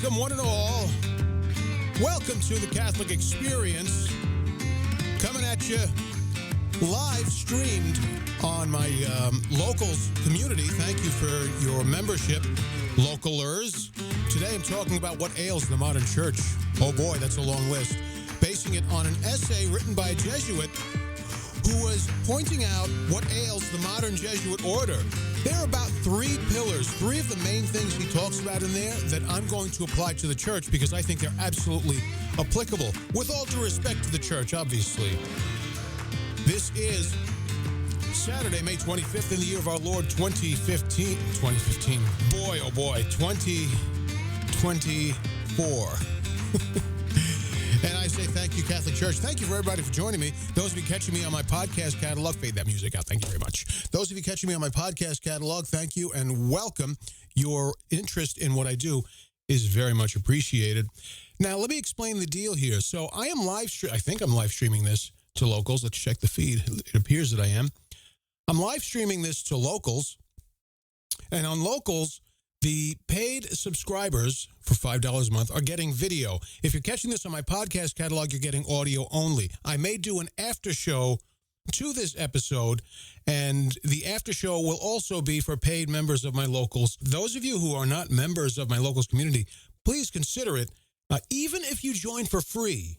Welcome, one and all. Welcome to the Catholic Experience. Coming at you live streamed on my locals community. Thank you for your membership, localers. Today I'm talking about what ails the modern church. Oh boy, that's a long list. Basing it on an essay written by a Jesuit who was pointing out what ails the modern Jesuit order. There are about three pillars, three of the main things he talks about in there that I'm going to apply to the church because I think they're absolutely applicable. With all due respect to the church, obviously. This is Saturday, May 25th in the year of our Lord 2015. 2015. Boy, oh boy, 2024. And I say thank you, Catholic Church. Thank you for everybody for joining me. Those of you catching me on my podcast catalog, fade that music out. Thank you very much. Those of you catching me on my podcast catalog, thank you and welcome. Your interest in what I do is very much appreciated. Now, let me explain the deal here. So I think I'm live streaming this to locals. Let's check the feed. It appears that I am. I'm live streaming this to locals. And on locals, the paid subscribers for $5 a month are getting video. If you're catching this on my podcast catalog, you're getting audio only. I may do an after show to this episode, and the after show will also be for paid members of my locals. Those of you who are not members of my locals community, please consider it. Even if you join for free,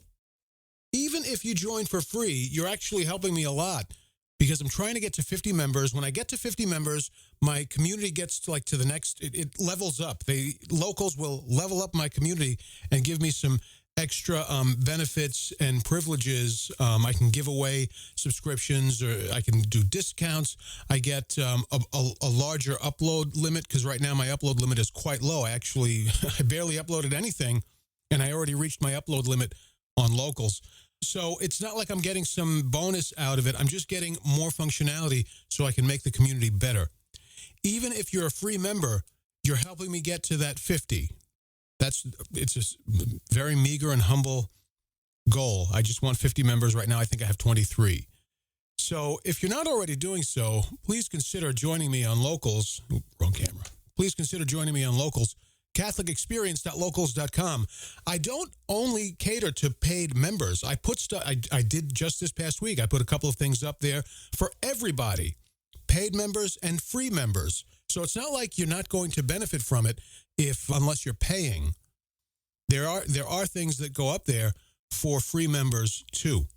you're actually helping me a lot. Because I'm trying to get to 50 members. When I get to 50 members, my community gets to the next, it levels up. Locals will level up my community and give me some extra benefits and privileges. I can give away subscriptions, or I can do discounts. I get a larger upload limit, because right now my upload limit is quite low. I barely uploaded anything, and I already reached my upload limit on locals. So it's not like I'm getting some bonus out of it. I'm just getting more functionality so I can make the community better. Even if you're a free member, you're helping me get to that 50. It's a very meager and humble goal. I just want 50 members. Right now, I think I have 23. So if you're not already doing so, please consider joining me on Locals. Ooh, wrong camera. Please consider joining me on Locals. CatholicExperience.locals.com. I don't only cater to paid members. I did just this past week. I put a couple of things up there for everybody, paid members and free members. So it's not like you're not going to benefit from it unless you're paying. There are things that go up there for free members too.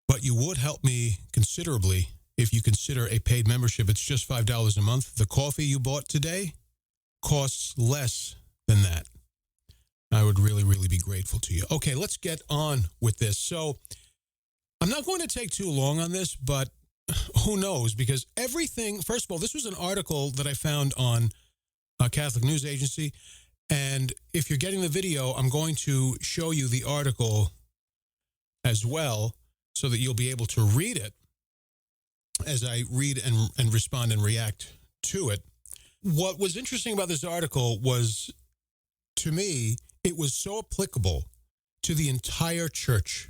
But you would help me considerably if you consider a paid membership. It's just $5 a month. The coffee you bought today costs less than that. I would really, really be grateful to you. Okay, let's get on with this. So I'm not going to take too long on this, but who knows? Because first of all, this was an article that I found on a Catholic News Agency. And if you're getting the video, I'm going to show you the article as well so that you'll be able to read it as I read and respond and react to it. What was interesting about this article was, to me, it was so applicable to the entire church.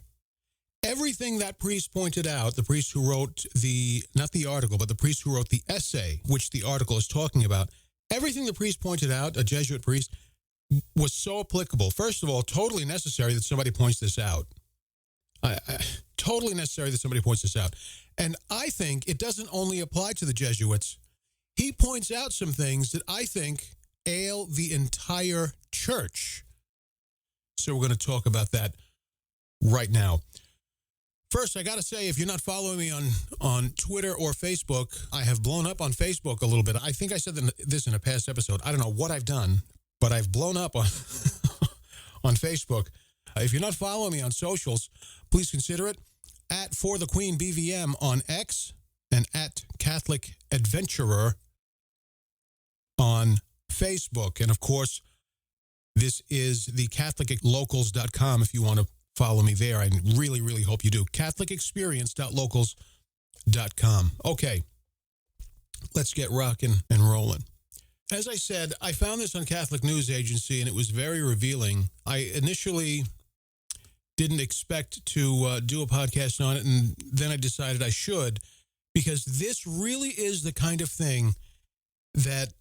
Everything that priest pointed out, the priest who wrote not the article, but the priest who wrote the essay, which the article is talking about, everything the priest pointed out, a Jesuit priest, was so applicable. First of all, totally necessary that somebody points this out. Totally necessary that somebody points this out. And I think it doesn't only apply to the Jesuits. He points out some things that I think ail the entire church. So we're going to talk about that right now. First, I got to say, if you're not following me on Twitter or Facebook, I have blown up on Facebook a little bit. I think I said this in a past episode. I don't know what I've done, but I've blown up on on Facebook. If you're not following me on socials, please consider it. At For the Queen BVM on X and at Catholic Adventurer on Facebook. And of course, this is the CatholicLocals.com if you want to follow me there. I really, really hope you do. CatholicExperience.locals.com. Okay, let's get rocking and rolling. As I said, I found this on Catholic News Agency, and it was very revealing. I initially didn't expect to do a podcast on it, and then I decided I should, because this really is the kind of thing that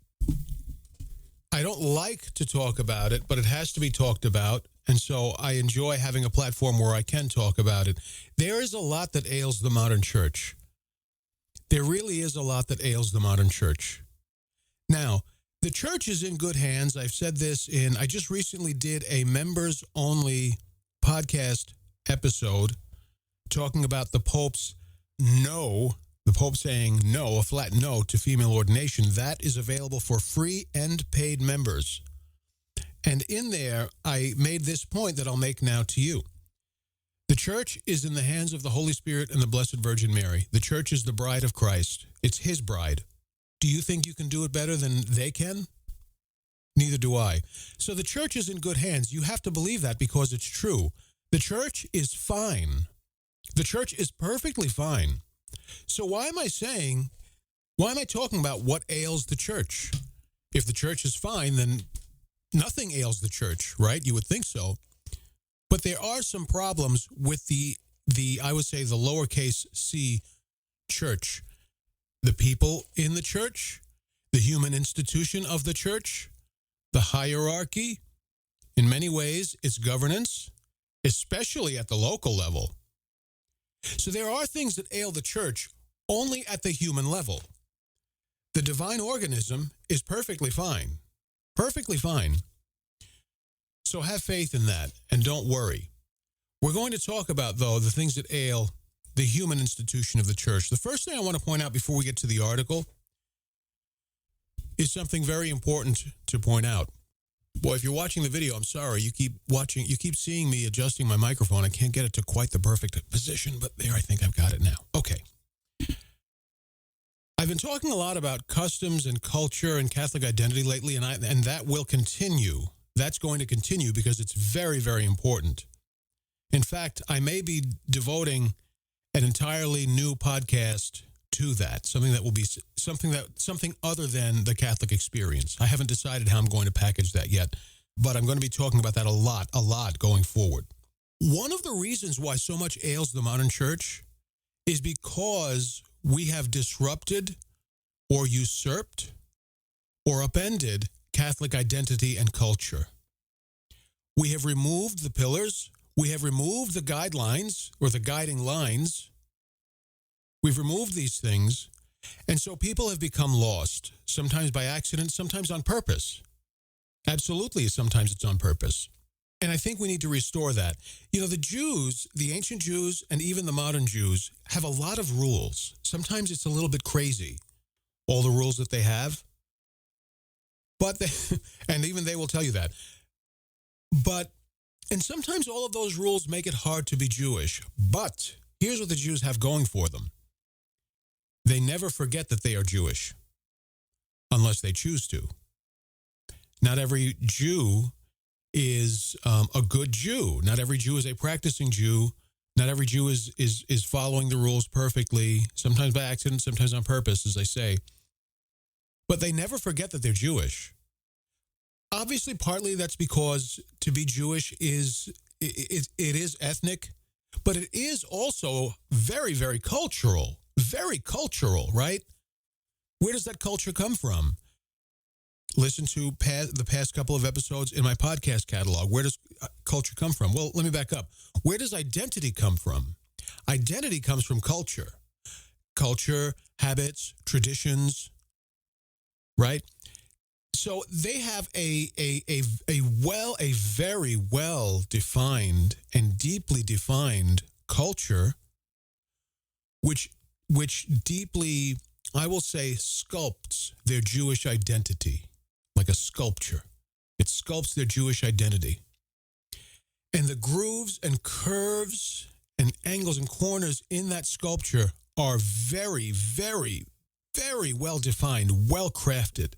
I don't like to talk about it, but it has to be talked about. And so I enjoy having a platform where I can talk about it. There is a lot that ails the modern church. There really is a lot that ails the modern church. Now, the church is in good hands. I've said this I just recently did a members-only podcast episode talking about the Pope's the Pope saying no, a flat no to female ordination. That is available for free and paid members. And in there, I made this point that I'll make now to you. The church is in the hands of the Holy Spirit and the Blessed Virgin Mary. The church is the bride of Christ. It's his bride. Do you think you can do it better than they can? Neither do I. So the church is in good hands. You have to believe that because it's true. The church is fine. The church is perfectly fine. So why am I talking about what ails the church? If the church is fine, then nothing ails the church, right? You would think so. But there are some problems with the I would say the lowercase c church. The people in the church, the human institution of the church, the hierarchy, in many ways, its governance, especially at the local level. So there are things that ail the church only at the human level. The divine organism is perfectly fine. Perfectly fine. So have faith in that and don't worry. We're going to talk about, though, the things that ail the human institution of the church. The first thing I want to point out before we get to the article is something very important to point out. Boy, if you're watching the video, I'm sorry. You keep seeing me adjusting my microphone. I can't get it to quite the perfect position, but there, I think I've got it now. Okay. I've been talking a lot about customs and culture and Catholic identity lately, and that will continue. That's going to continue because it's very, very important. In fact, I may be devoting an entirely new podcast to that, something that will be something other than the Catholic experience. I haven't decided how I'm going to package that yet, but I'm going to be talking about that a lot going forward. One of the reasons why so much ails the modern church is because we have disrupted or usurped or upended Catholic identity and culture. We have removed the pillars. We have removed the guidelines or the guiding lines. We've removed these things, and so people have become lost, sometimes by accident, sometimes on purpose. Absolutely, sometimes it's on purpose. And I think we need to restore that. You know, the Jews, the ancient Jews, and even the modern Jews have a lot of rules. Sometimes it's a little bit crazy, all the rules that they have. And even they will tell you that. And sometimes all of those rules make it hard to be Jewish. But here's what the Jews have going for them. They never forget that they are Jewish, unless they choose to. Not every Jew is a good Jew. Not every Jew is a practicing Jew. Not every Jew is following the rules perfectly, sometimes by accident, sometimes on purpose, as I say. But they never forget that they're Jewish. Obviously, partly that's because to be Jewish is ethnic, but it is also very, very cultural. Very cultural, right? Where does that culture come from? Listen to the past couple of episodes in my podcast catalog. Where does culture come from? Well, let me back up. Where does identity come from? Identity comes from culture. Culture, habits, traditions, right? So they have a very well defined and deeply defined culture, which deeply, I will say, sculpts their Jewish identity, like a sculpture. It sculpts their Jewish identity. And the grooves and curves and angles and corners in that sculpture are very, very, very well defined, well crafted,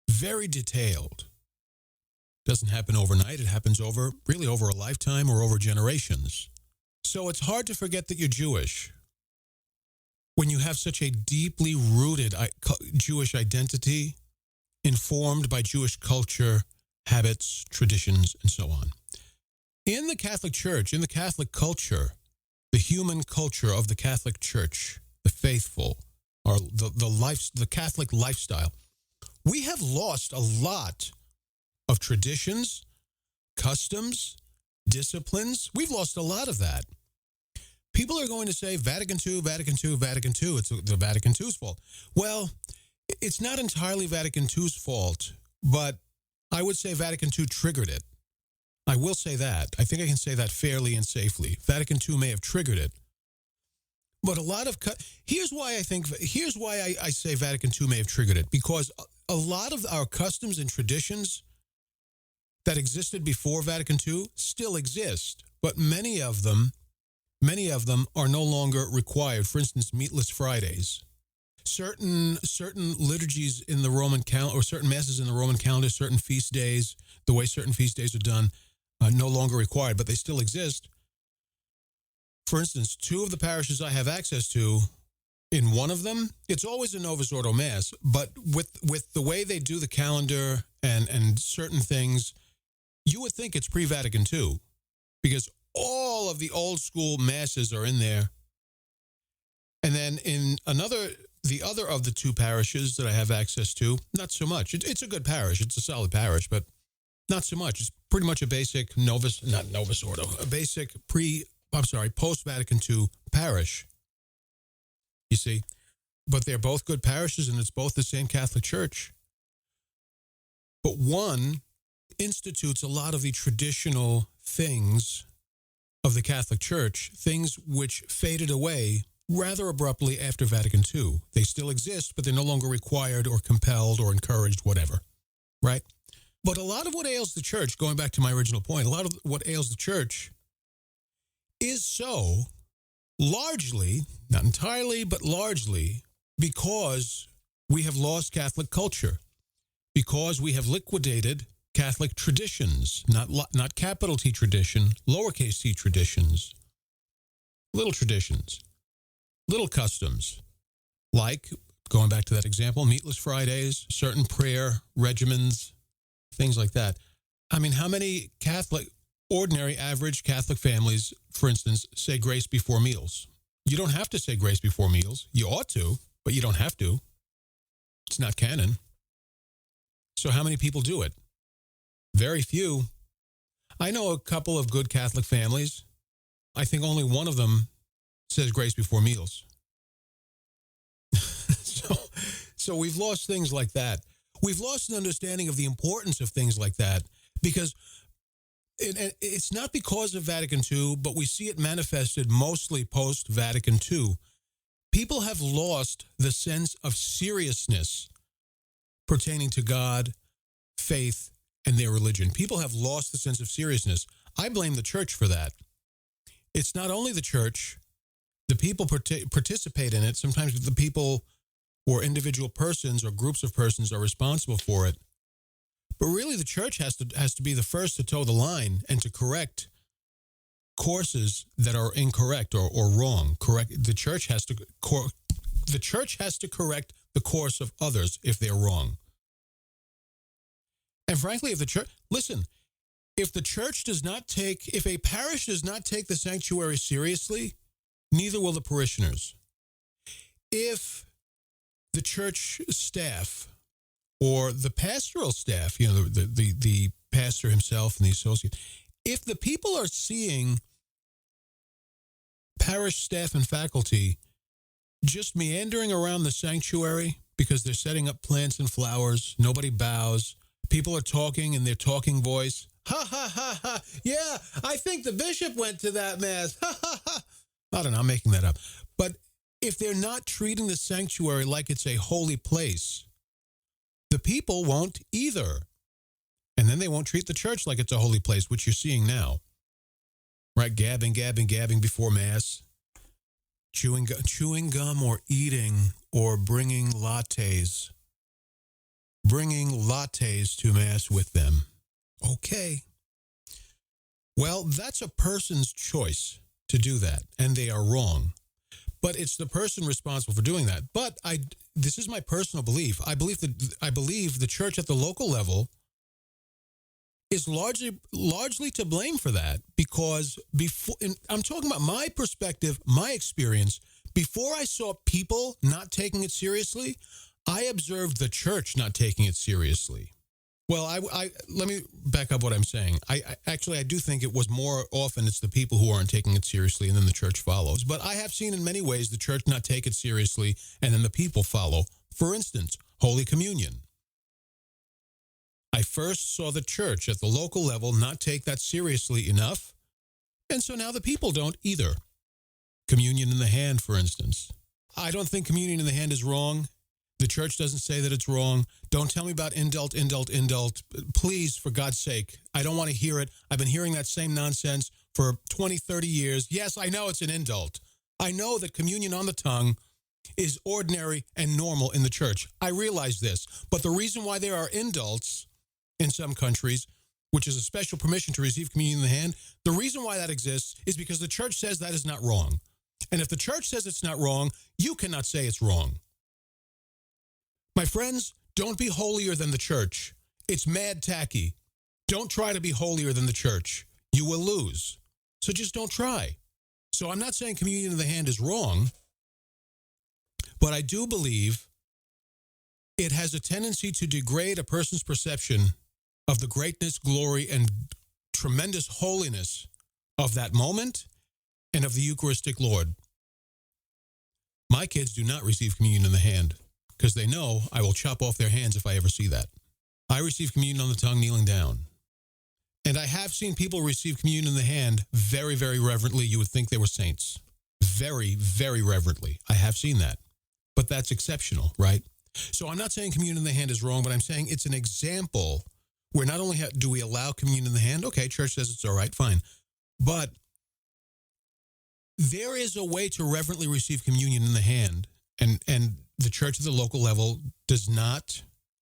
very detailed. Doesn't happen overnight. It happens over a lifetime or over generations. So it's hard to forget that you're Jewish when you have such a deeply rooted Jewish identity informed by Jewish culture, habits, traditions, and so on. In the Catholic Church, in the Catholic culture, the human culture of the Catholic Church, the faithful, or the Catholic lifestyle, we have lost a lot of traditions, customs, disciplines. We've lost a lot of that. People are going to say Vatican II, Vatican II, Vatican II. It's the Vatican II's fault. Well, it's not entirely Vatican II's fault, but I would say Vatican II triggered it. I will say that. I think I can say that fairly and safely. Vatican II may have triggered it. But a lot of... Here's why I say Vatican II may have triggered it. Because a lot of our customs and traditions that existed before Vatican II still exist. But many of them are no longer required. For instance, meatless Fridays. Certain liturgies in the Roman calendar, or certain masses in the Roman calendar, certain feast days, the way certain feast days are done, no longer required, but they still exist. For instance, 2 of the parishes I have access to, in one of them, it's always a Novus Ordo Mass, but with the way they do the calendar and certain things, you would think it's pre-Vatican II, because all of the old school masses are in there. And then in the other of the 2 parishes that I have access to, not so much. It's a good parish. It's a solid parish, but not so much. It's pretty much a basic post-Vatican II parish. You see? But they're both good parishes, and it's both the same Catholic Church. But one institutes a lot of the traditional things of the Catholic Church, things which faded away rather abruptly after Vatican II. They still exist, but they're no longer required or compelled or encouraged, whatever, right? But a lot of what ails the church, going back to my original point, a lot of what ails the church is so largely, not entirely, but largely because we have lost Catholic culture, because we have liquidated Catholic traditions, not capital T tradition, lowercase t traditions, little traditions, little customs, like, going back to that example, meatless Fridays, certain prayer regimens, things like that. I mean, how many ordinary, average Catholic families, for instance, say grace before meals? You don't have to say grace before meals. You ought to, but you don't have to. It's not canon. So how many people do it? Very few. I know a couple of good Catholic families. I think only one of them says grace before meals. So we've lost things like that. We've lost an understanding of the importance of things like that, because it's not because of Vatican II, but we see it manifested mostly post-Vatican II. People have lost the sense of seriousness pertaining to God, faith, and their religion. People have lost the sense of seriousness. I blame the church for that. It's not only the church. The people participate in it. Sometimes the people or individual persons or groups of persons are responsible for it. But really, the church has to be the first to toe the line and to correct courses that are incorrect or wrong. The church has to correct the course of others if they're wrong. And frankly, if a parish does not take the sanctuary seriously, neither will the parishioners. If the church staff or the pastoral staff, the pastor himself and the associate, if the people are seeing parish staff and faculty just meandering around the sanctuary because they're setting up plants and flowers, nobody bows, people are talking in their talking voice, ha, ha, ha, ha, yeah, I think the bishop went to that mass, ha, ha, ha. I don't know, I'm making that up. But if they're not treating the sanctuary like it's a holy place, the people won't either. And then they won't treat the church like it's a holy place, which you're seeing now. Right? Gabbing before Mass. Chewing gum or eating or bringing lattes. Bringing lattes to Mass with them. Okay. Well, that's a person's choice to do that, and they are wrong. But it's the person responsible for doing that. But this is my personal belief. I believe the church at the local level is largely to blame for that, because I'm talking about my perspective, my experience. Before I saw people not taking it seriously, I observed the church not taking it seriously. Well, I let me back up what I'm saying. I do think it was more often it's the people who aren't taking it seriously, and then the church follows. But I have seen in many ways the church not take it seriously, and then the people follow. For instance, Holy Communion. I first saw the church at the local level not take that seriously enough, and so now the people don't either. Communion in the hand, for instance. I don't think communion in the hand is wrong. The church doesn't say that it's wrong. Don't tell me about indult. Please, for God's sake, I don't want to hear it. I've been hearing that same nonsense for 20, 30 years. Yes, I know it's an indult. I know that communion on the tongue is ordinary and normal in the church. I realize this. But the reason why there are indults in some countries, which is a special permission to receive communion in the hand, the reason why that exists is because the church says that is not wrong. And if the church says it's not wrong, you cannot say it's wrong. My friends, don't be holier than the church. It's mad tacky. Don't try to be holier than the church. You will lose. So just don't try. So I'm not saying communion in the hand is wrong, but I do believe it has a tendency to degrade a person's perception of the greatness, glory, and tremendous holiness of that moment and of the Eucharistic Lord. My kids do not receive communion in the hand, because they know I will chop off their hands if I ever see that. I receive communion on the tongue kneeling down. And I have seen people receive communion in the hand very, very reverently. You would think they were saints. Very, very reverently. I have seen that. But that's exceptional, right? So I'm not saying communion in the hand is wrong, but I'm saying it's an example where not only do we allow communion in the hand, okay, church says it's all right, fine. But there is a way to reverently receive communion in the hand, and the church at the local level does not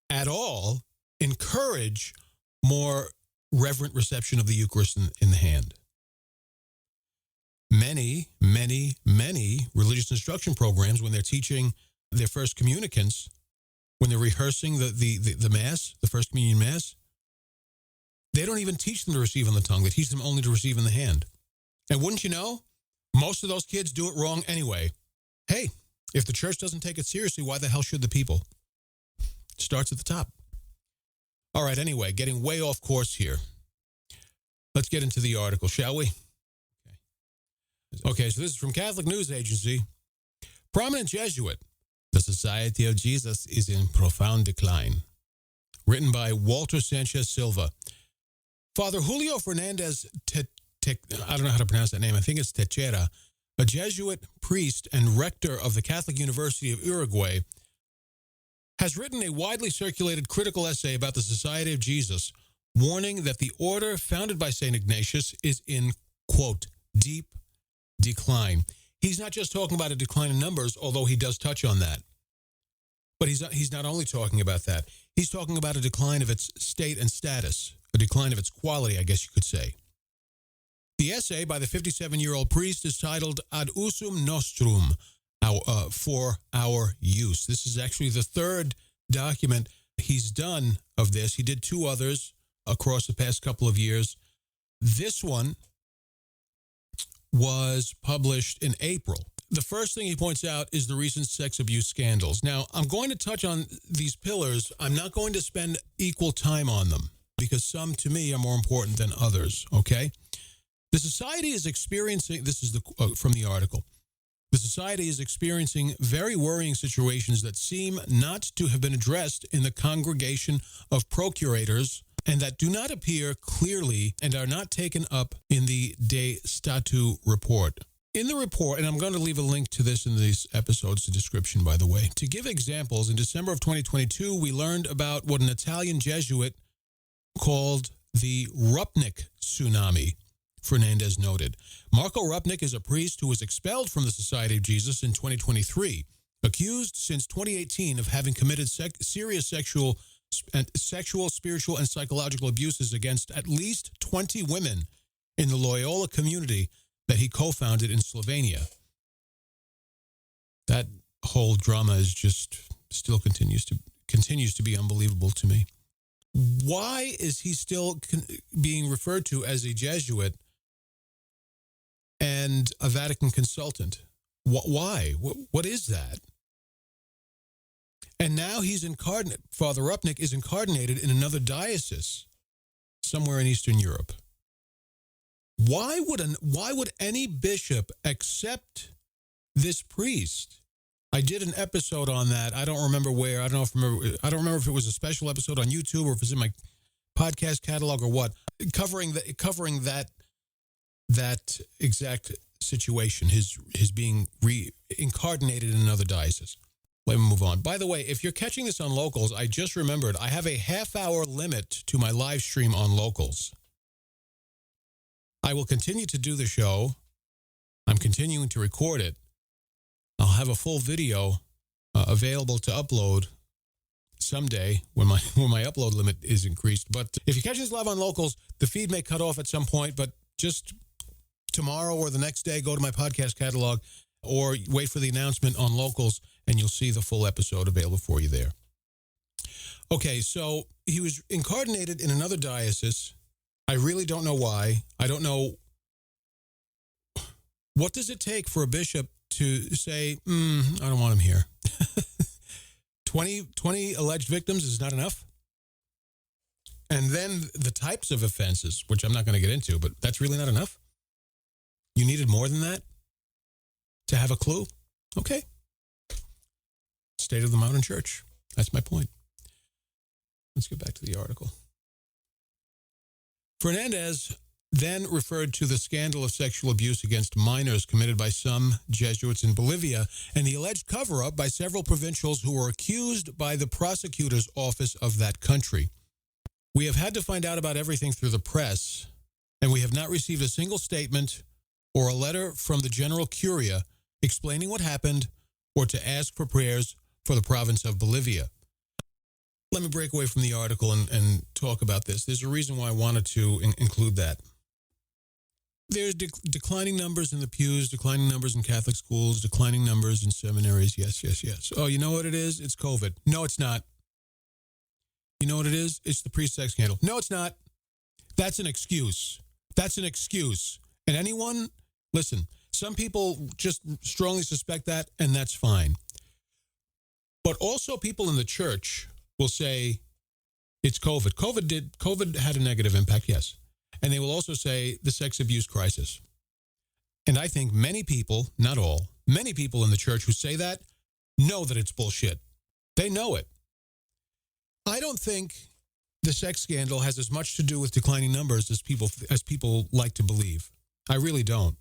at all encourage more reverent reception of the Eucharist in the hand. Many, many, many religious instruction programs, when they're teaching their first communicants, when they're rehearsing the Mass, the First Communion Mass, they don't even teach them to receive on the tongue. They teach them only to receive in the hand. And wouldn't you know, most of those kids do it wrong anyway. Hey, if the church doesn't take it seriously, why the hell should the people? It starts at the top. All right, anyway, getting way off course here. Let's get into the article, shall we? Okay, so this is from Catholic News Agency. Prominent Jesuit, the Society of Jesus is in profound decline. Written by Walter Sanchez Silva. Father Julio Fernandez, I don't know how to pronounce that name. I think it's Techera, a Jesuit priest and rector of the Catholic University of Uruguay, has written a widely circulated critical essay about the Society of Jesus, warning that the order founded by St. Ignatius is in, quote, deep decline. He's not just talking about a decline in numbers, although he does touch on that. But he's not only talking about that. He's talking about a decline of its state and status, a decline of its quality, I guess you could say. The essay by the 57-year-old priest is titled Ad Usum Nostrum, for our use. This is actually the third document he's done of this. He did two others across the past couple of years. This one was published in April. The first thing he points out is the recent sex abuse scandals. Now, I'm going to touch on these pillars. I'm not going to spend equal time on them because some, to me, are more important than others, okay? The society is experiencing, this is from the article, the society is experiencing very worrying situations that seem not to have been addressed in the congregation of procurators and that do not appear clearly and are not taken up in the De Statu report. In the report, and I'm going to leave a link to this in these episodes, the description, by the way. To give examples, in December of 2022, we learned about what an Italian Jesuit called the Rupnik tsunami, Fernandez noted. Marco Rupnik is a priest who was expelled from the Society of Jesus in 2023, accused since 2018 of having committed serious sexual, spiritual, and psychological abuses against at least 20 women in the Loyola community that he co-founded in Slovenia. That whole drama is just still continues to be unbelievable to me. Why is he still being referred to as a Jesuit and a Vatican consultant? Why? What is that? And now Father Rupnik is incarnated in another diocese somewhere in Eastern Europe. Why would any bishop accept this priest? I did an episode on that. I don't remember where. I don't remember if it was a special episode on YouTube or if it was in my podcast catalog or what, covering that exact situation, his being reincarnated in another diocese. Let me move on. By the way, if you're catching this on Locals, I just remembered I have a half-hour limit to my live stream on Locals. I will continue to do the show. I'm continuing to record it. I'll have a full video available to upload someday when my upload limit is increased. But if you're catching this live on Locals, the feed may cut off at some point, but just tomorrow or the next day, go to my podcast catalog or wait for the announcement on Locals, and you'll see the full episode available for you there. Okay, so he was incarnated in another diocese. I really don't know why. I don't know. What does it take for a bishop to say, I don't want him here? 20 alleged victims is not enough? And then the types of offenses, which I'm not going to get into, but that's really not enough? You needed more than that to have a clue? Okay. State of the modern church. That's my point. Let's get back to the article. Fernandez then referred to the scandal of sexual abuse against minors committed by some Jesuits in Bolivia and the alleged cover-up by several provincials who were accused by the prosecutor's office of that country. We have had to find out about everything through the press, and we have not received a single statement or a letter from the General Curia explaining what happened or to ask for prayers for the province of Bolivia. Let me break away from the article and talk about this. There's a reason why I wanted to include that. There's declining numbers in the pews, declining numbers in Catholic schools, declining numbers in seminaries. Yes. Oh, you know what it is? It's COVID. No, it's not. You know what it is? It's the priest-sex scandal. No, it's not. That's an excuse. And anyone, listen, some people just strongly suspect that, and that's fine. But also people in the church will say it's COVID. COVID had a negative impact, yes. And they will also say the sex abuse crisis. And I think many people, not all, many people in the church who say that know that it's bullshit. They know it. I don't think the sex scandal has as much to do with declining numbers as people like to believe. I really don't.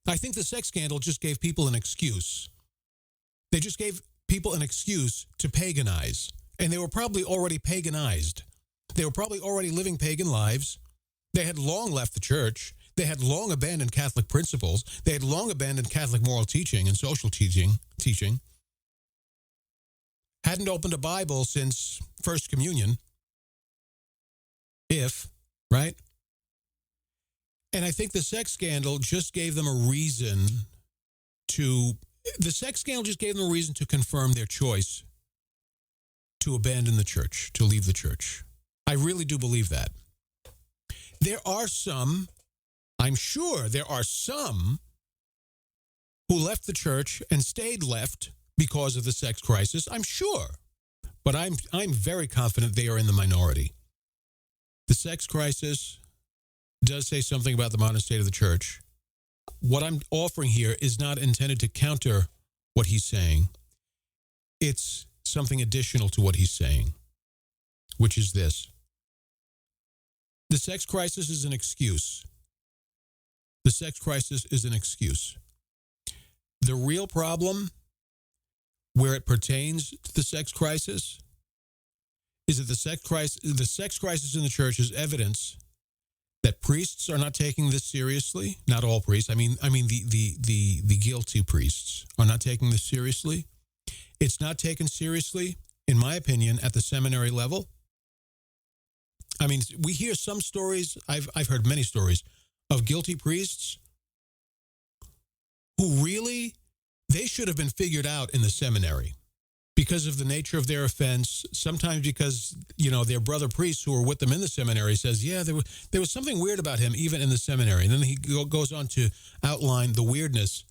I think the sex scandal just gave people an excuse. They just gave people an excuse to paganize. And they were probably already paganized. They were probably already living pagan lives. They had long left the church. They had long abandoned Catholic principles. They had long abandoned Catholic moral teaching and social teaching. Hadn't opened a Bible since First Communion. Right? And I think the sex scandal just gave them a reason to confirm their choice to abandon the church, to leave the church. I really do believe that. I'm sure there are some who left the church and stayed left because of the sex crisis. I'm sure. But I'm very confident they are in the minority. The sex crisis does say something about the modern state of the church. What I'm offering here is not intended to counter what he's saying. It's something additional to what he's saying, which is this. The sex crisis is an excuse. The sex crisis is an excuse. The real problem, where it pertains to the sex crisis, is that the sex crisis in the church is evidence that priests are not taking this seriously. Not all priests. I mean the guilty priests are not taking this seriously. It's not taken seriously, in my opinion, at the seminary level. I mean, we hear some stories, I've heard many stories, of guilty priests who really, they should have been figured out in the seminary because of the nature of their offense, sometimes because, their brother priests who were with them in the seminary says, yeah, there was something weird about him even in the seminary. And then he goes on to outline the weirdness.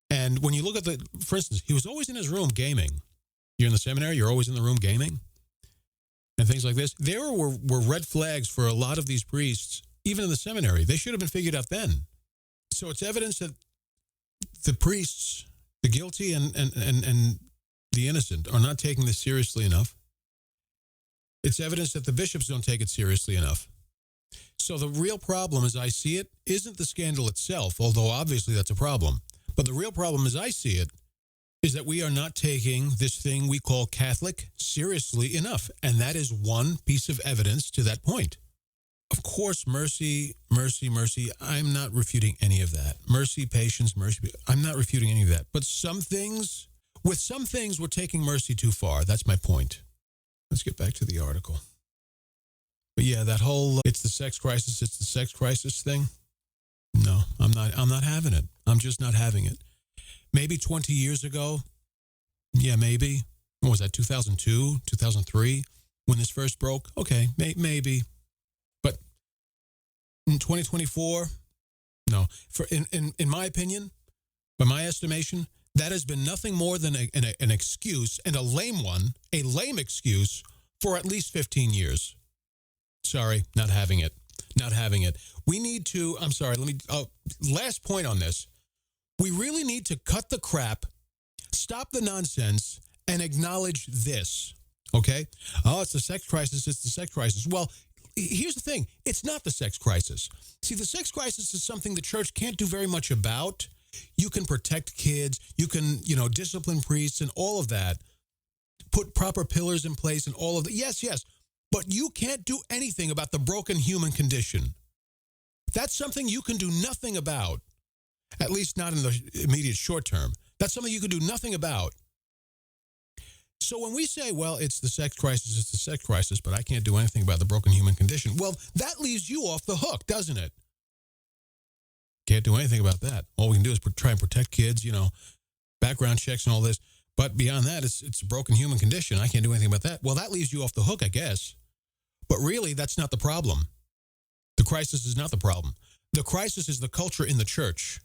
And when you look at for instance, he was always in his room gaming. You're in the seminary, you're always in the room gaming and things like this. There were red flags for a lot of these priests, even in the seminary. They should have been figured out then. So it's evidence that the priests, the guilty and the innocent, are not taking this seriously enough. It's evidence that the bishops don't take it seriously enough. So the real problem, as I see it, isn't the scandal itself, although obviously that's a problem. But the real problem, as I see it, is that we are not taking this thing we call Catholic seriously enough. And that is one piece of evidence to that point. Of course, mercy, mercy, mercy. I'm not refuting any of that. Mercy, patience, mercy. I'm not refuting any of that. But with some things, we're taking mercy too far. That's my point. Let's get back to the article. But yeah, that whole it's the sex crisis thing. No, I'm not having it. I'm just not having it. Maybe 20 years ago. Yeah, maybe. What was that, 2002, 2003, when this first broke? Okay, maybe. But in 2024, no. In my opinion, by my estimation, that has been nothing more than an excuse, and a lame excuse for at least 15 years. Sorry, not having it. Not having it. We need to, last point on this. We really need to cut the crap, stop the nonsense, and acknowledge this, okay? Oh, it's the sex crisis. Well, here's the thing. It's not the sex crisis. See, the sex crisis is something the church can't do very much about. You can protect kids. You can, discipline priests and all of that. Put proper pillars in place and all of that. Yes. But you can't do anything about the broken human condition. That's something you can do nothing about, at least not in the immediate short term. That's something you can do nothing about. So when we say, well, it's the sex crisis, but I can't do anything about the broken human condition, well, that leaves you off the hook, doesn't it? Can't do anything about that. All we can do is try and protect kids, background checks and all this. But beyond that, it's a broken human condition. I can't do anything about that. Well, that leaves you off the hook, I guess. But really, that's not the problem. The crisis is not the problem. The crisis is the culture in the church.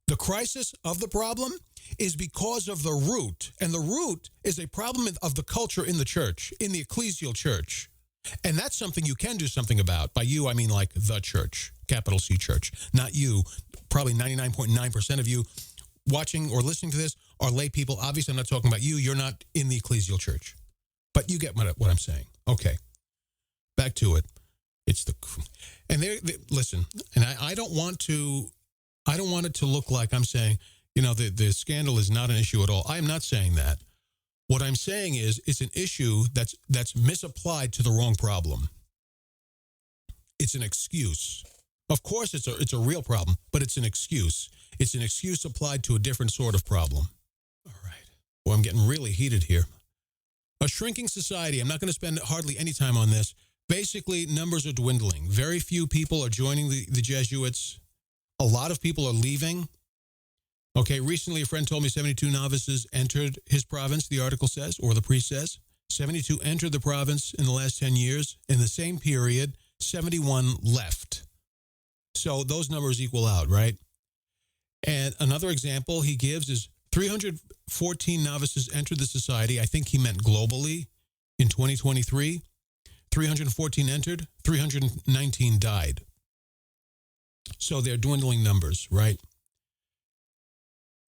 The crisis of the problem is because of the root. And the root is a problem of the culture in the church, in the ecclesial church. And that's something you can do something about. By you, I mean like the church, capital C church. Not you. Probably 99.9% of you watching or listening to this are lay people. Obviously, I'm not talking about you. You're not in the ecclesial church. But you get what I'm saying. Okay. Back to it. Listen, and I don't want it to look like I'm saying, the scandal is not an issue at all. I am not saying that. What I'm saying is it's an issue that's misapplied to the wrong problem. It's an excuse. Of course, it's a real problem, but it's an excuse. It's an excuse applied to a different sort of problem. All right. Well, I'm getting really heated here. A shrinking society. I'm not going to spend hardly any time on this. Basically, numbers are dwindling. Very few people are joining the Jesuits. A lot of people are leaving. Okay, recently a friend told me 72 novices entered his province, the article says, or the priest says. 72 entered the province in the last 10 years. In the same period, 71 left. So those numbers equal out, right? And another example he gives is 314 novices entered the society. I think he meant globally in 2023. 314 entered, 319 died. So they're dwindling numbers, right?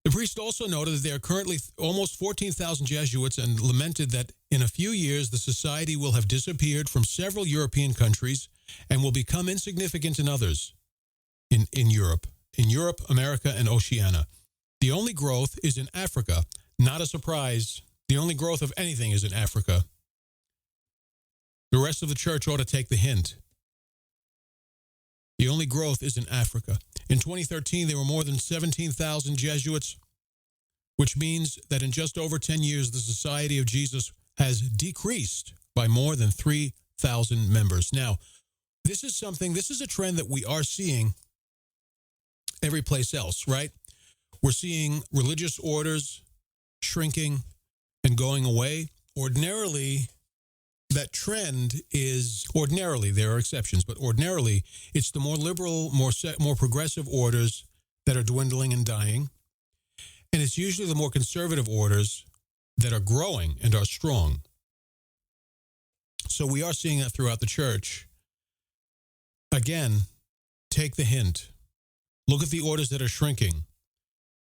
The priest also noted that there are currently almost 14,000 Jesuits and lamented that in a few years, the society will have disappeared from several European countries and will become insignificant in others in Europe, America, and Oceania. The only growth is in Africa. Not a surprise. The only growth of anything is in Africa. The rest of the church ought to take the hint. The only growth is in Africa. In 2013, there were more than 17,000 Jesuits, which means that in just over 10 years, the Society of Jesus has decreased by more than 3,000 members. Now, this is a trend that we are seeing every place else, right? We're seeing religious orders shrinking and going away. Ordinarily, that trend is, there are exceptions, but ordinarily, it's the more liberal, more progressive orders that are dwindling and dying. And it's usually the more conservative orders that are growing and are strong. So we are seeing that throughout the church. Again, take the hint. Look at the orders that are shrinking.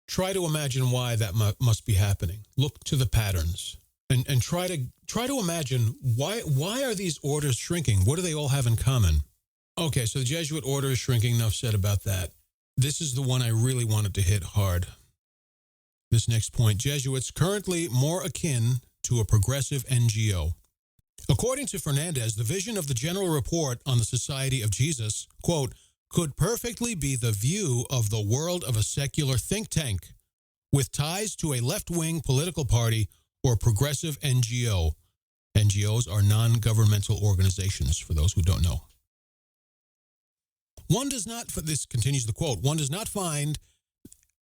Try to imagine why that must be happening. Look to the patterns and try to imagine why are these orders shrinking? What do they all have in common? Okay, so the Jesuit order is shrinking. Enough said about that. This is the one I really wanted to hit hard. This next point, Jesuits currently more akin to a progressive NGO. According to Fernandez, the vision of the General Report on the Society of Jesus, quote, could perfectly be the view of the world of a secular think tank with ties to a left-wing political party or progressive NGO. NGOs are non-governmental organizations, for those who don't know. One does not, for this continues the quote, one does not find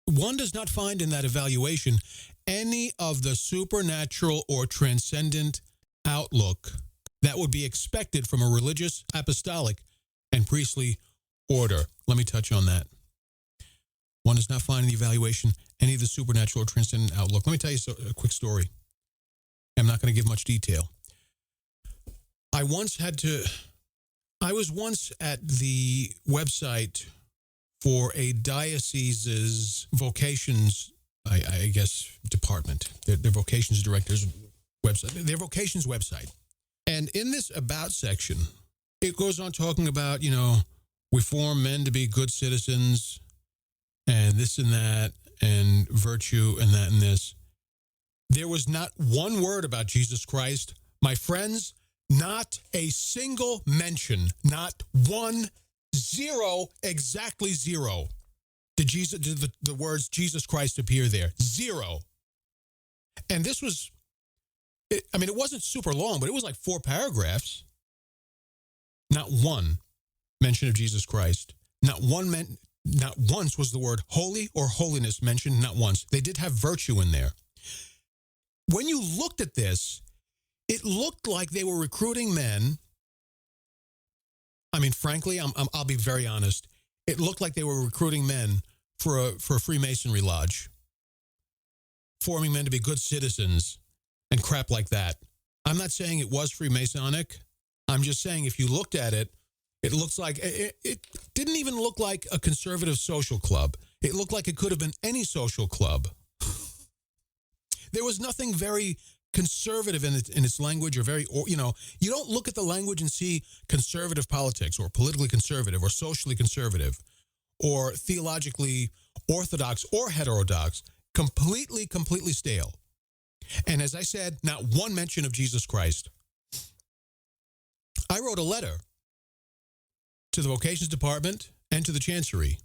in that evaluation any of the supernatural or transcendent outlook that would be expected from a religious, apostolic, and priestly order. Let me touch on that. One does not find in the evaluation any of the supernatural or transcendent outlook. Let me tell you a quick story. I'm not going to give much detail. I was once at the website for a diocese's vocations, I guess, department, their vocations director's website, their vocations website. And in this about section, it goes on talking about, we form men to be good citizens and this and that and virtue and that and this. There was not one word about Jesus Christ. My friends, not a single mention, not one, zero, exactly zero. Did the words Jesus Christ appear there? Zero. And this was, it wasn't super long, but it was like 4 paragraphs. Not one mention of Jesus Christ. Not once was the word holy or holiness mentioned, not once. They did have virtue in there. When you looked at this, it looked like they were recruiting men. Frankly, I'll be very honest. It looked like they were recruiting men for a Freemasonry lodge, forming men to be good citizens and crap like that. I'm not saying it was Freemasonic. I'm just saying if you looked at it, it looks like it didn't even look like a conservative social club. It looked like it could have been any social club. There was nothing very conservative in its language or you don't look at the language and see conservative politics or politically conservative or socially conservative or theologically orthodox or heterodox. Completely stale. And as I said, not one mention of Jesus Christ. I wrote a letter to the vocations department and to the chancery,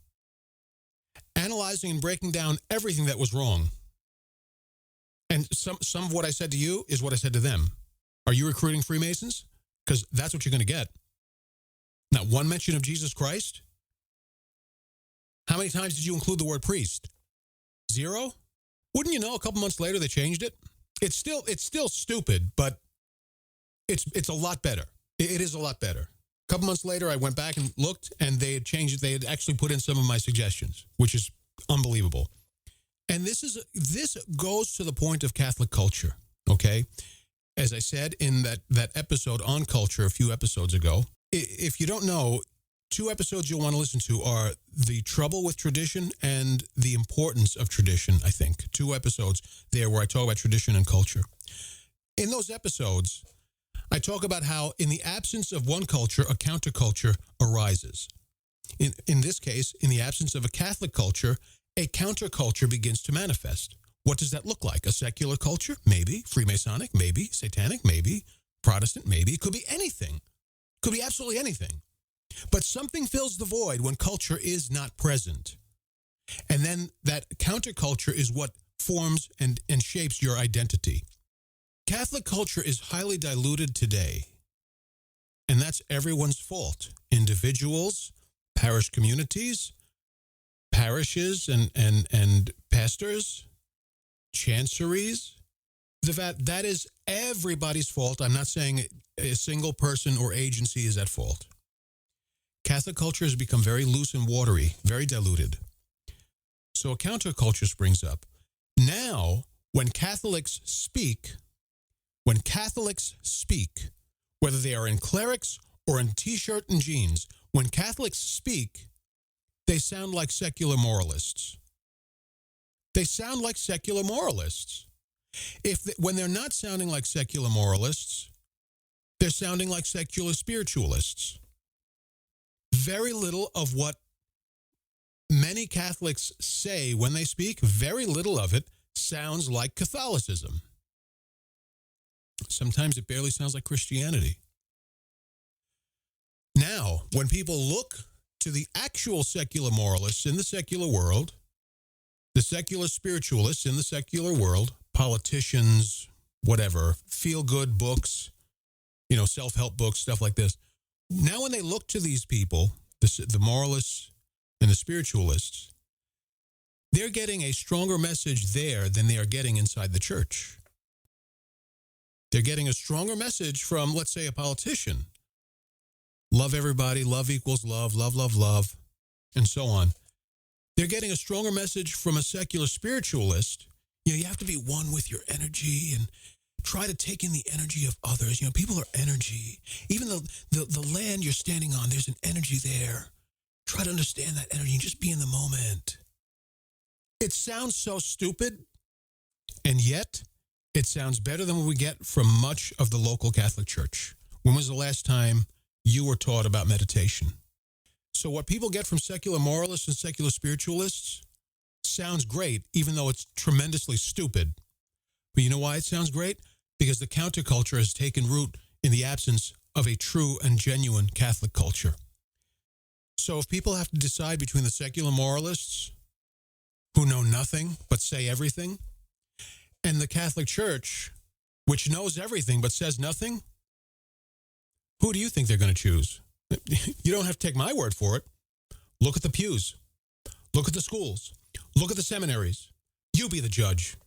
analyzing and breaking down everything that was wrong. And some of what I said to you is what I said to them. Are you recruiting Freemasons? Because that's what you're going to get. Not one mention of Jesus Christ. How many times did you include the word priest? 0? Wouldn't you know, a couple months later they changed it? It's still stupid, but it's a lot better. It is a lot better. A couple months later, I went back and looked, and they had changed it. They had actually put in some of my suggestions, which is unbelievable. And this goes to the point of Catholic culture, okay? As I said in that episode on culture a few episodes ago, if you don't know, 2 episodes you'll want to listen to are the trouble with tradition and the importance of tradition, I think. 2 episodes there where I talk about tradition and culture. In those episodes, I talk about how in the absence of one culture, a counterculture arises. In this case, in the absence of a Catholic culture, a counterculture begins to manifest. What does that look like? A secular culture? Maybe. Freemasonic? Maybe. Satanic? Maybe. Protestant? Maybe. It could be anything. Could be absolutely anything. But something fills the void when culture is not present. And then that counterculture is what forms and shapes your identity. Catholic culture is highly diluted today. And that's everyone's fault. Individuals, parish communities, parishes and pastors, chanceries. That is everybody's fault. I'm not saying a single person or agency is at fault. Catholic culture has become very loose and watery, very diluted. So a counterculture springs up. Now, when Catholics speak, whether they are in clerics or in T-shirt and jeans, when Catholics speak, they sound like secular moralists. They sound like secular moralists. When they're not sounding like secular moralists, they're sounding like secular spiritualists. Very little of what many Catholics say when they speak, very little of it sounds like Catholicism. Sometimes it barely sounds like Christianity. Now, when people look to the actual secular moralists in the secular world, the secular spiritualists in the secular world, politicians, whatever, feel-good books, self-help books, stuff like this. Now when they look to these people, the moralists and the spiritualists, they're getting a stronger message there than they are getting inside the church. They're getting a stronger message from, let's say, a politician. Love everybody, love equals love, love, love, love, and so on. They're getting a stronger message from a secular spiritualist. You have to be one with your energy and try to take in the energy of others. People are energy. Even the land you're standing on, there's an energy there. Try to understand that energy and just be in the moment. It sounds so stupid, and yet it sounds better than what we get from much of the local Catholic Church. When was the last time you were taught about meditation? So what people get from secular moralists and secular spiritualists sounds great, even though it's tremendously stupid. But you know why it sounds great? Because the counterculture has taken root in the absence of a true and genuine Catholic culture. So if people have to decide between the secular moralists, who know nothing but say everything, and the Catholic Church, which knows everything but says nothing, who do you think they're going to choose? You don't have to take my word for it. Look at the pews. Look at the schools. Look at the seminaries. You be the judge.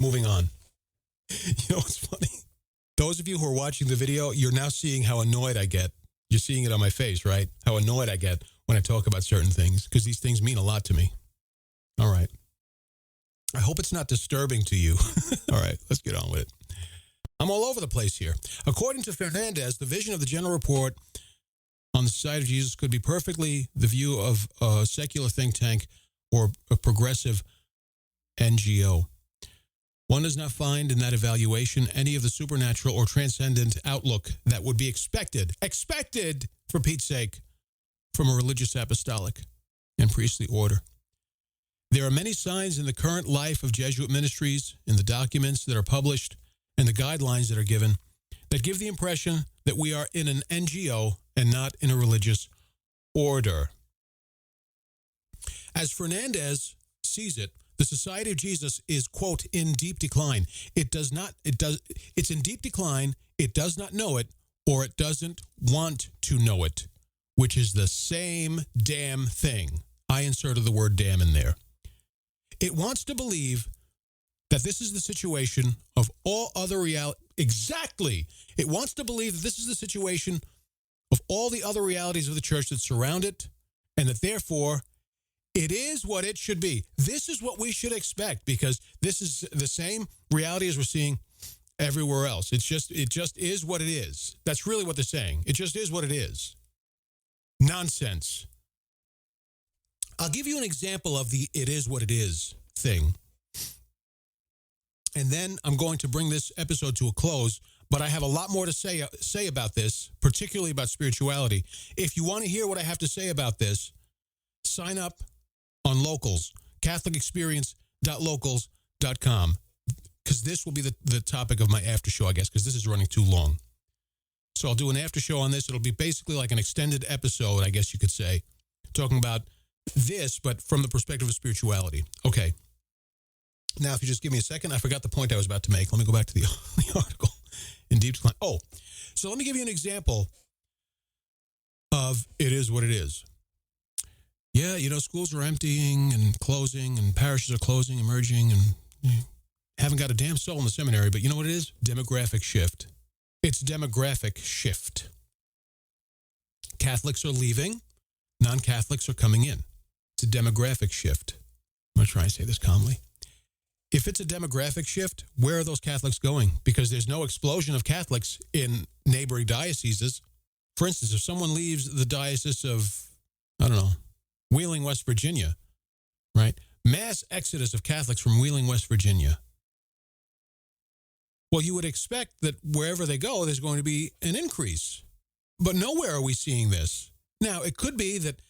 Moving on. What's funny? Those of you who are watching the video, you're now seeing how annoyed I get. You're seeing it on my face, right? How annoyed I get when I talk about certain things, because these things mean a lot to me. All right. I hope it's not disturbing to you. All right, let's get on with it. I'm all over the place here. According to Fernandez, the vision of the general report on the Society of Jesus could be perfectly the view of a secular think tank or a progressive NGO. One does not find in that evaluation any of the supernatural or transcendent outlook that would be expected, for Pete's sake, from a religious apostolic and priestly order. There are many signs in the current life of Jesuit ministries, in the documents that are published, and the guidelines that are given, that give the impression that we are in an NGO and not in a religious order. As Fernandez sees it, the Society of Jesus is, quote, in deep decline. It's in deep decline, it does not know it, or it doesn't want to know it, which is the same damn thing. I inserted the word damn in there. It wants to believe that this is the situation of all other reality. Exactly. It wants to believe that this is the situation of all the other realities of the church that surround it, and that therefore it is what it should be. This is what we should expect, because this is the same reality as we're seeing everywhere else. It just is what it is. That's really what they're saying. It just is what it is. Nonsense. I'll give you an example of the it is what it is thing. And then I'm going to bring this episode to a close, but I have a lot more to say about this, particularly about spirituality. If you want to hear what I have to say about this, sign up on Locals, catholicexperience.locals.com, because this will be the topic of my after show, I guess, because this is running too long. So I'll do an after show on this. It'll be basically like an extended episode, I guess you could say, talking about this, but from the perspective of spirituality. Okay. Now, if you just give me a second, I forgot the point I was about to make. Let me go back to the article in deep decline. Oh, so let me give you an example of it is what it is. Yeah, schools are emptying and closing, and parishes are closing, emerging, and haven't got a damn soul in the seminary. But you know what it is? Demographic shift. It's demographic shift. Catholics are leaving. Non-Catholics are coming in. It's a demographic shift. I'm going to try and say this calmly. If it's a demographic shift, where are those Catholics going? Because there's no explosion of Catholics in neighboring dioceses. For instance, if someone leaves the diocese of, I don't know, Wheeling, West Virginia, right? Mass exodus of Catholics from Wheeling, West Virginia. Well, you would expect that wherever they go, there's going to be an increase. But nowhere are we seeing this. Now, it could be that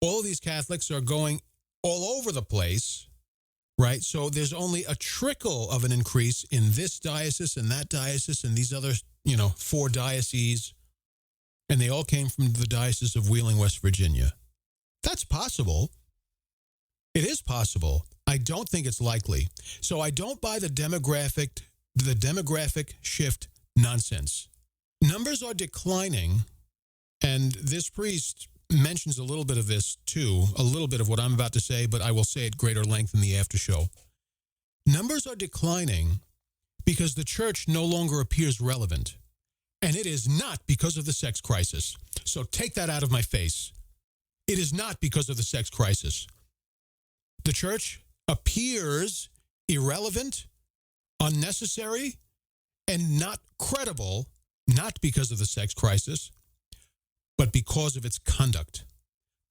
all of these Catholics are going all over the place, right? So there's only a trickle of an increase in this diocese and that diocese and these other, 4 dioceses. And they all came from the Diocese of Wheeling, West Virginia. That's possible. It is possible. I don't think it's likely. So I don't buy the demographic shift nonsense. Numbers are declining, and this priest mentions a little bit of this too, a little bit of what I'm about to say, but I will say at greater length in the after show. Numbers are declining because the church no longer appears relevant. And it is not because of the sex crisis. So take that out of my face. It is not because of the sex crisis. The church appears irrelevant, unnecessary, and not credible, not because of the sex crisis, but because of its conduct.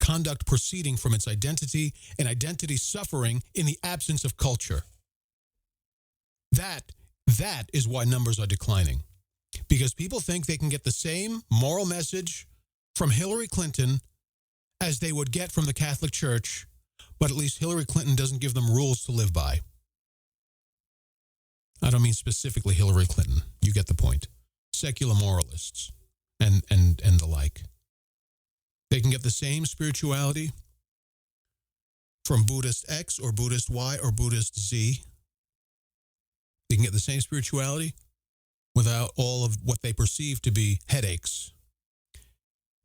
Conduct proceeding from its identity and identity suffering in the absence of culture. That is why numbers are declining. Because people think they can get the same moral message from Hillary Clinton as they would get from the Catholic Church, but at least Hillary Clinton doesn't give them rules to live by. I don't mean specifically Hillary Clinton. You get the point. Secular moralists and the like. They can get the same spirituality from Buddhist X or Buddhist Y or Buddhist Z. They can get the same spirituality without all of what they perceive to be headaches.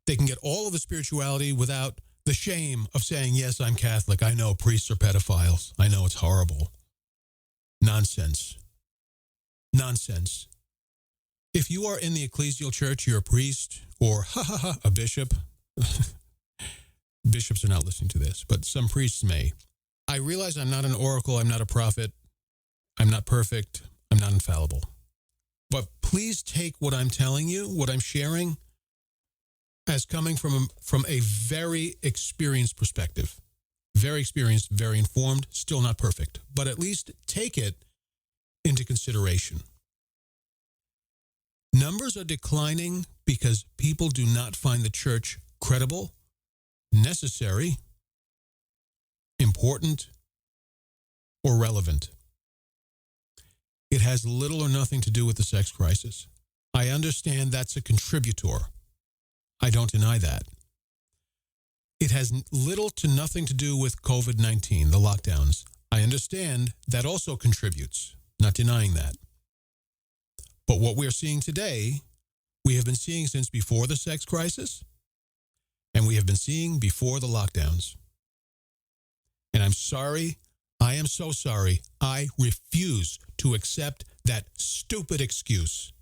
They can get all of the spirituality without the shame of saying, yes, I'm Catholic. I know priests are pedophiles. I know it's horrible. Nonsense. Nonsense. If you are in the ecclesial church, you're a priest or, a bishop. Bishops are not listening to this, but some priests may. I realize I'm not an oracle. I'm not a prophet. I'm not perfect. I'm not infallible. But please take what I'm telling you, what I'm sharing, as coming from a very experienced perspective. Very experienced, very informed, still not perfect. But at least take it into consideration. Numbers are declining because people do not find the church credible, necessary, important, or relevant. It has little or nothing to do with the sex crisis. I understand that's a contributor. I don't deny that. It has little to nothing to do with COVID-19, the lockdowns. I understand that also contributes, not denying that. But what we're seeing today, we have been seeing since before the sex crisis, and we have been seeing before the lockdowns. And I'm sorry, I am so sorry, I refuse to accept that stupid excuse.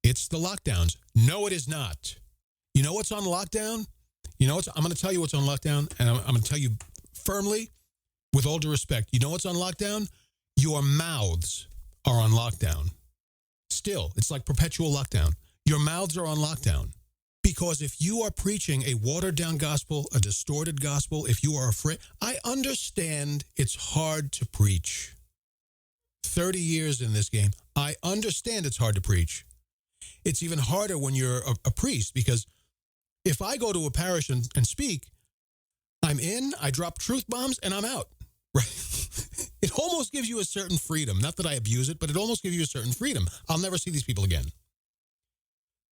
It's the lockdowns. No, it is not. You know what's on lockdown? I'm going to tell you what's on lockdown, and I'm going to tell you firmly, with all due respect, you know what's on lockdown? Your mouths are on lockdown. Still, it's like perpetual lockdown. Your mouths are on lockdown. Because if you are preaching a watered-down gospel, a distorted gospel, if you are afraid, I understand it's hard to preach. 30 years in this game, I understand it's hard to preach. It's even harder when you're a priest, because if I go to a parish and speak, I'm in, I drop truth bombs, and I'm out. Right? It almost gives you a certain freedom. Not that I abuse it, but it almost gives you a certain freedom. I'll never see these people again.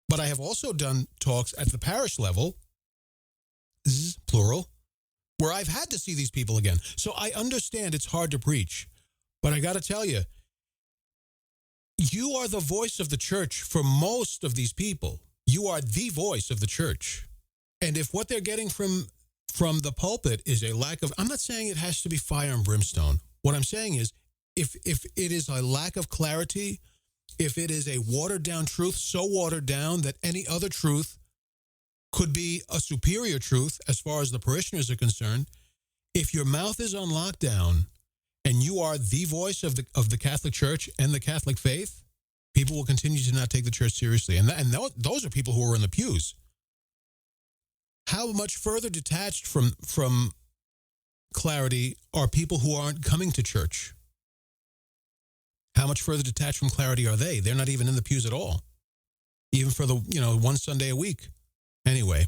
But I have also done talks at the parish level, plural, where I've had to see these people again. So I understand it's hard to preach. But I got to tell you, you are the voice of the church for most of these people. You are the voice of the church. And if what they're getting from the pulpit is a lack of, I'm not saying it has to be fire and brimstone. What I'm saying is, if it is a lack of clarity, if it is a watered down truth, so watered down that any other truth could be a superior truth as far as the parishioners are concerned, if your mouth is on lockdown and you are the voice of the Catholic Church and the Catholic faith, people will continue to not take the church seriously. And those are people who are in the pews. How much further detached from clarity are people who aren't coming to church? How much further detached from clarity are they? They're not even in the pews at all, even for the one Sunday a week. Anyway,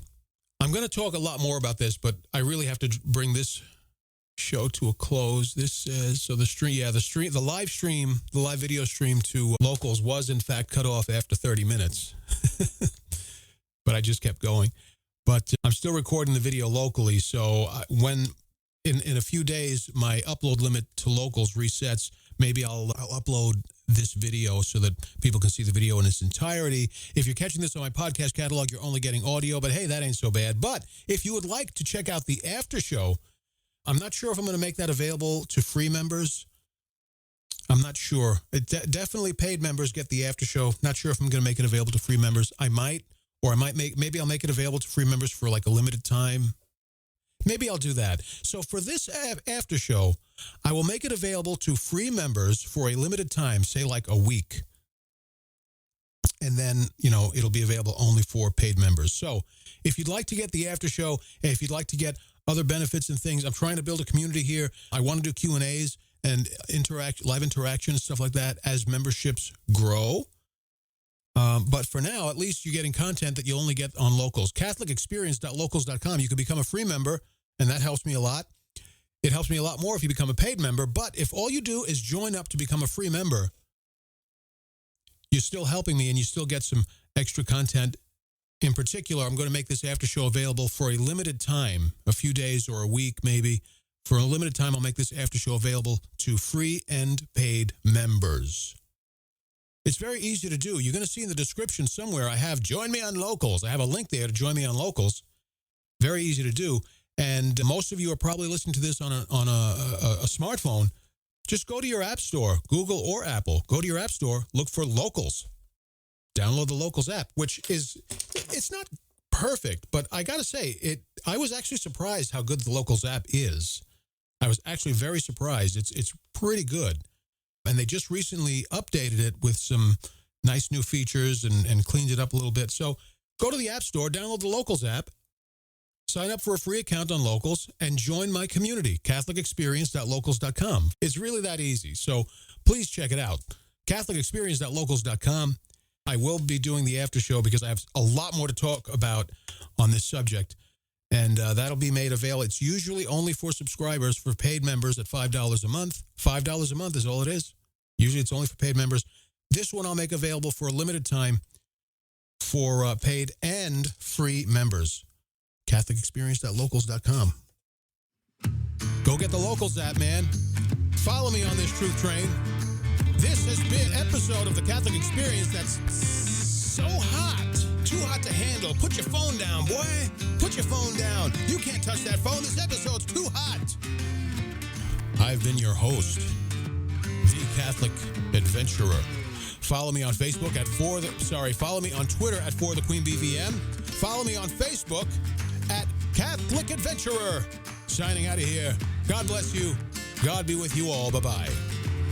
I'm going to talk a lot more about this, but I really have to bring this show to a close. This says, so the live video stream to Locals was in fact cut off after 30 minutes, but I just kept going. But I'm still recording the video locally, so when in a few days my upload limit to Locals resets, maybe I'll upload this video so that people can see the video in its entirety. If you're catching this on my podcast catalog, you're only getting audio, but hey, that ain't so bad. But if you would like to check out the after show, I'm not sure if I'm going to make that available to free members. I'm not sure. Definitely paid members get the after show. Not sure if I'm going to make it available to free members. I might, or maybe I'll make it available to free members for like a limited time. Maybe I'll do that. So for this after show, I will make it available to free members for a limited time, say like a week. And then, it'll be available only for paid members. So if you'd like to get the after show, if you'd like to get other benefits and things, I'm trying to build a community here. I want to do Q&As and live interaction and stuff like that as memberships grow. But for now, at least you're getting content that you'll only get on Locals. CatholicExperience.locals.com. You can become a free member, and that helps me a lot. It helps me a lot more if you become a paid member. But if all you do is join up to become a free member, you're still helping me and you still get some extra content. In particular, I'm going to make this after show available for a limited time, a few days or a week maybe. For a limited time, I'll make this after show available to free and paid members. It's very easy to do. You're going to see in the description somewhere, I have Join Me on Locals. I have a link there to join me on Locals. Very easy to do. And most of you are probably listening to this on a smartphone. Just go to your app store, Google or Apple. Go to your app store, look for Locals. Download the Locals app, it's not perfect, but I got to say, I was actually surprised how good the Locals app is. I was actually very surprised. It's pretty good. And they just recently updated it with some nice new features and cleaned it up a little bit. So go to the App Store, download the Locals app, sign up for a free account on Locals, and join my community, CatholicExperience.locals.com. It's really that easy. So please check it out, CatholicExperience.locals.com. I will be doing the after show because I have a lot more to talk about on this subject. And that'll be made available. It's usually only for subscribers. For paid members at $5 a month. $5 a month is all it is. Usually it's only for paid members. This one I'll make available for a limited time for paid and free members. CatholicExperience.locals.com. Go get the Locals app, man. Follow me on this truth train. This has been an episode of the Catholic Experience that's so hot. Too hot to handle. Put your phone down, boy. Put your phone down. You can't touch that phone. This episode's too hot. I've been your host, the Catholic Adventurer. Follow me on Facebook follow me on Twitter at @ForTheQueenBVM. Follow me on Facebook at Catholic Adventurer. Signing out of here. God bless you. God be with you all. Bye-bye.